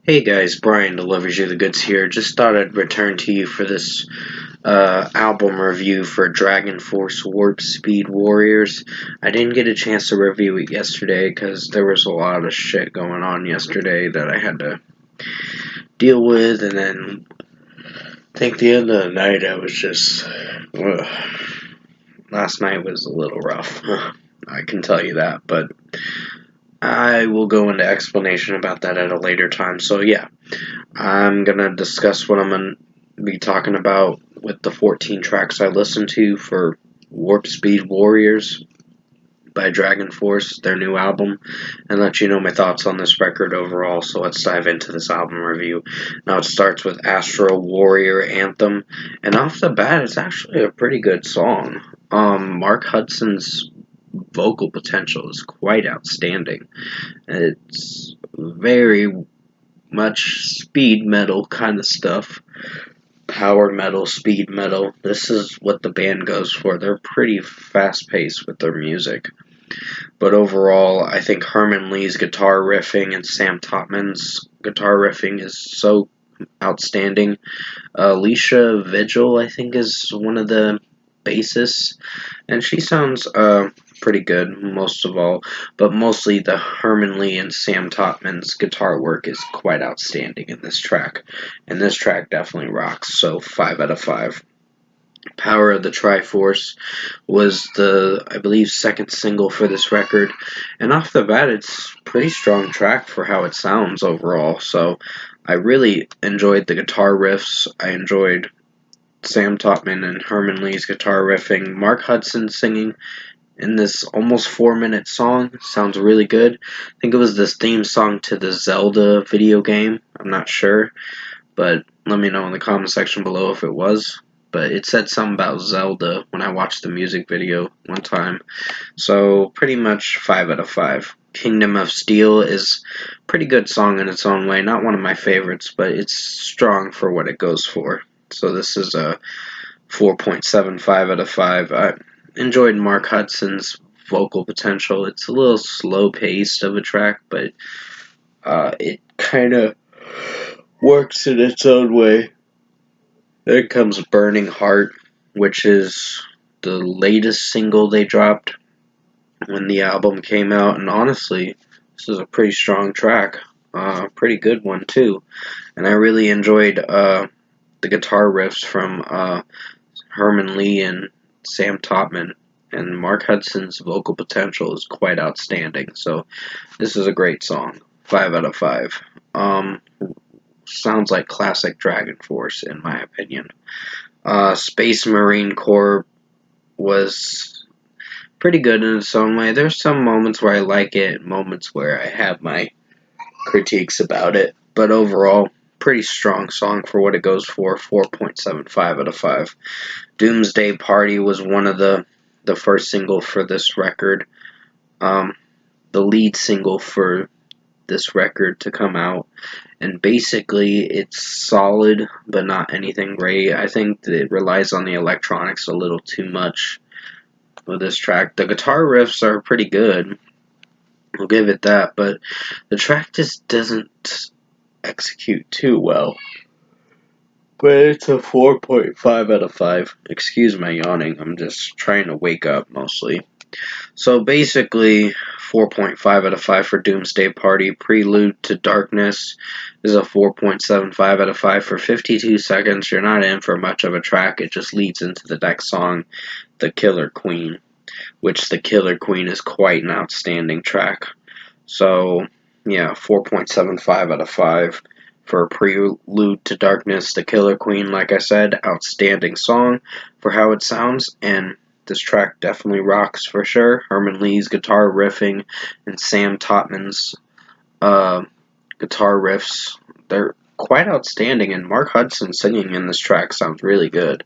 Hey guys, Brian delivers you the goods here. Just thought I'd return to you for this album review for Dragonforce Warp Speed Warriors. I didn't get a chance to review it yesterday because there was a lot of shit going on yesterday that I had to deal with, and then I think the end of the night I was just. Last night was a little rough. I can tell you that, but I will go into explanation about that at a later time. So yeah, I'm gonna discuss what I'm gonna be talking about with the 14 tracks I listened to for Warp Speed Warriors by Dragonforce, their new album, and let you know my thoughts on this record overall. So let's dive into this album review. Now it starts with Astro Warrior Anthem, and off the bat, it's actually a pretty good song. Mark Hudson's vocal potential is quite outstanding. It's very much speed metal kind of stuff. Power metal, speed metal. This is what the band goes for. They're pretty fast paced with their music. But overall, I think Herman Lee's guitar riffing and Sam Topman's guitar riffing is so outstanding. Alicia Vigil, I think, is one of the bassists, and she sounds pretty good most of all, but mostly the Herman Lee and Sam Topman's guitar work is quite outstanding in this track, and this track definitely rocks, so 5 out of 5. Power of the Triforce was the, I believe, second single for this record, and off the bat it's a pretty strong track for how it sounds overall, so I really enjoyed the guitar riffs. I enjoyed Sam Topman and Herman Lee's guitar riffing. Mark Hudson singing in this almost 4-minute song sounds really good. I think it was this theme song to the Zelda video game. I'm not sure, but let me know in the comment section below if it was. But it said something about Zelda when I watched the music video one time. So pretty much 5 out of 5. Kingdom of Steel is a pretty good song in its own way. Not one of my favorites, but it's strong for what it goes for. So this is a 4.75 out of 5. I enjoyed Mark Hudson's vocal potential. It's a little slow-paced of a track, but it kind of works in its own way. Then comes Burning Heart, which is the latest single they dropped when the album came out, and honestly, this is a pretty strong track. Pretty good one, too. And I really enjoyed the guitar riffs from Herman Lee and Sam Topman, and Mark Hudson's vocal potential is quite outstanding. So this is a great song. 5 out of 5. Sounds like classic Dragonforce in my opinion. Space Marine Corps was pretty good in its own way. There's some moments where I like it, moments where I have my critiques about it, but overall, pretty strong song for what it goes for. 4.75 out of 5. Doomsday Party was one of the first single for this record. The lead single for this record to come out. And basically, it's solid, but not anything great. I think that it relies on the electronics a little too much with this track. The guitar riffs are pretty good. I'll give it that, but the track just doesn't execute too well. But it's a 4.5 out of 5. Excuse my yawning, I'm just trying to wake up mostly. So basically, 4.5 out of 5 for Doomsday Party. Prelude to Darkness is a 4.75 out of 5 for 52 seconds. You're not in for much of a track, it just leads into the next song, The Killer Queen, which The Killer Queen is quite an outstanding track. So, yeah, 4.75 out of 5 for Prelude to Darkness, The Killer Queen. Like I said, outstanding song for how it sounds, and this track definitely rocks for sure. Herman Lee's guitar riffing and Sam Topman's guitar riffs, they're quite outstanding, and Mark Hudson singing in this track sounds really good.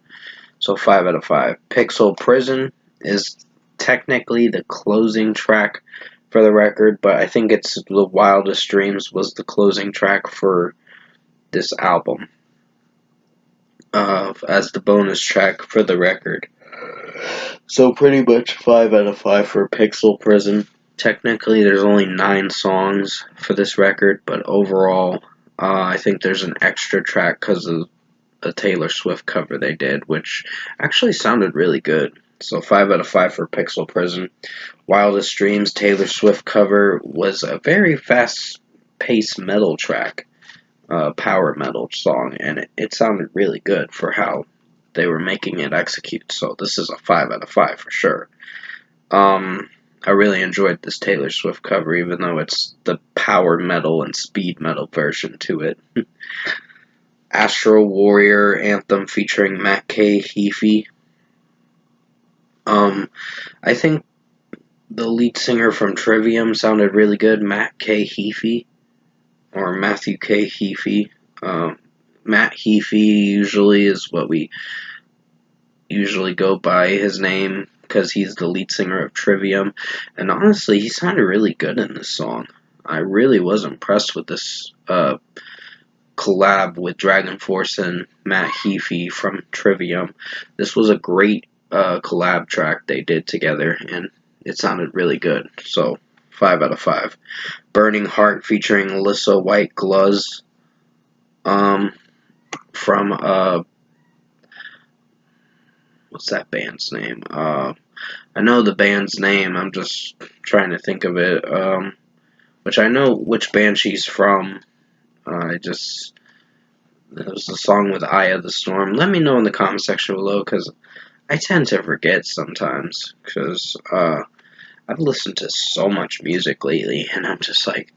So 5 out of 5. Pixel Prison is technically the closing track for the record, but I think it's The Wildest Dreams was the closing track for this album as the bonus track for the record. So pretty much 5 out of 5 for Pixel Prison. Technically, there's only 9 songs for this record, but overall, I think there's an extra track because of a Taylor Swift cover they did, which actually sounded really good. So 5 out of 5 for Pixel Prison. Wildest Dreams Taylor Swift cover was a very fast-paced metal track, power metal song, and it sounded really good for how they were making it execute. So this is a 5 out of 5 for sure. I really enjoyed this Taylor Swift cover, even though it's the power metal and speed metal version to it. Astro Warrior anthem featuring Matt K. Heafy. I think the lead singer from Trivium sounded really good, Matt K. Heafy, or Matthew K. Heafy. Matt Heafy usually is what we usually go by his name because he's the lead singer of Trivium, and honestly, he sounded really good in this song. I really was impressed with this collab with Dragonforce and Matt Heafy from Trivium. This was a great collab track they did together, and it sounded really good. So, 5 out of 5. Burning Heart featuring Alyssa White Gluz from what's that band's name? I know the band's name. I'm just trying to think of it. Which I know which band she's from. It was a song with Eye of the Storm. Let me know in the comment section below because I tend to forget sometimes because I've listened to so much music lately and I'm just like,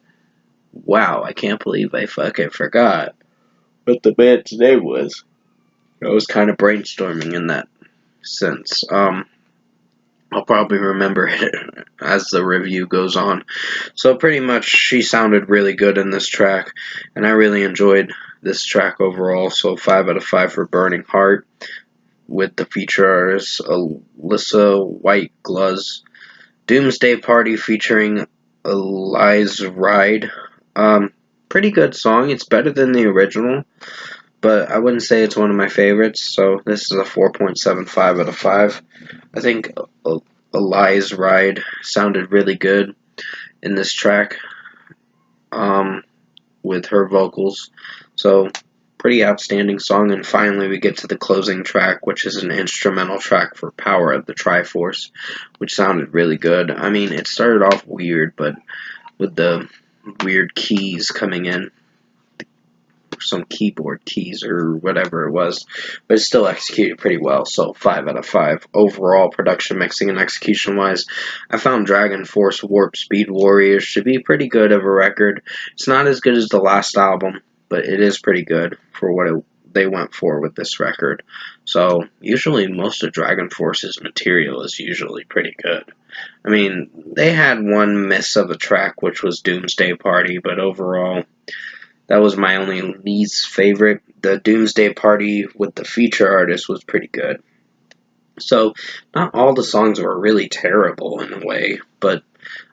wow, I can't believe I fucking forgot what the band's name was. I was kind of brainstorming in that sense. I'll probably remember it as the review goes on. So pretty much she sounded really good in this track, and I really enjoyed this track overall. So 5 out of 5 for Burning Heart with the feature artist Alyssa White Gluz. Doomsday Party featuring Eli's Ride. Pretty good song. It's better than the original, but I wouldn't say it's one of my favorites. So this is a 4.75 out of 5. I think Eli's Ride sounded really good in this track with her vocals. So, pretty outstanding song. And finally, we get to the closing track, which is an instrumental track for Power of the Triforce, which sounded really good. I mean, it started off weird, but with the weird keys coming in, some keyboard keys or whatever it was, but it still executed pretty well. So 5 out of 5 overall. Production, mixing, and execution wise, I found Dragonforce Warp Speed Warriors to be pretty good of a record. It's not as good as the last album, but it is pretty good for what they went for with this record. So usually most of Dragonforce's material is usually pretty good. I mean, they had one miss of a track, which was Doomsday Party, but overall that was my only least favorite. The Doomsday Party with the feature artist was pretty good. So, not all the songs were really terrible in a way, but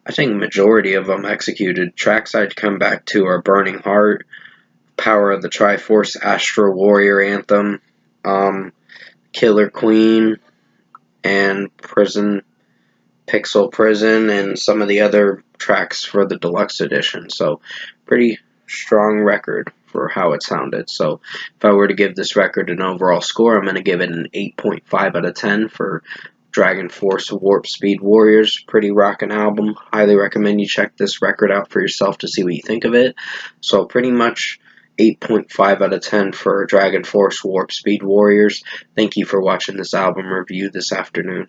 I think majority of them executed. Tracks I'd come back to are Burning Heart, Power of the Triforce, Astro Warrior Anthem, Killer Queen, and Pixel Prison, and some of the other tracks for the deluxe edition. So, pretty strong record for how it sounded. So if I were to give this record an overall score, I'm going to give it an 8.5 out of 10 for Dragonforce Warp Speed Warriors. Pretty rockin' album. Highly recommend you check this record out for yourself to see what you think of it. So pretty much 8.5 out of 10 for Dragonforce Warp Speed Warriors. Thank you for watching this album review this afternoon.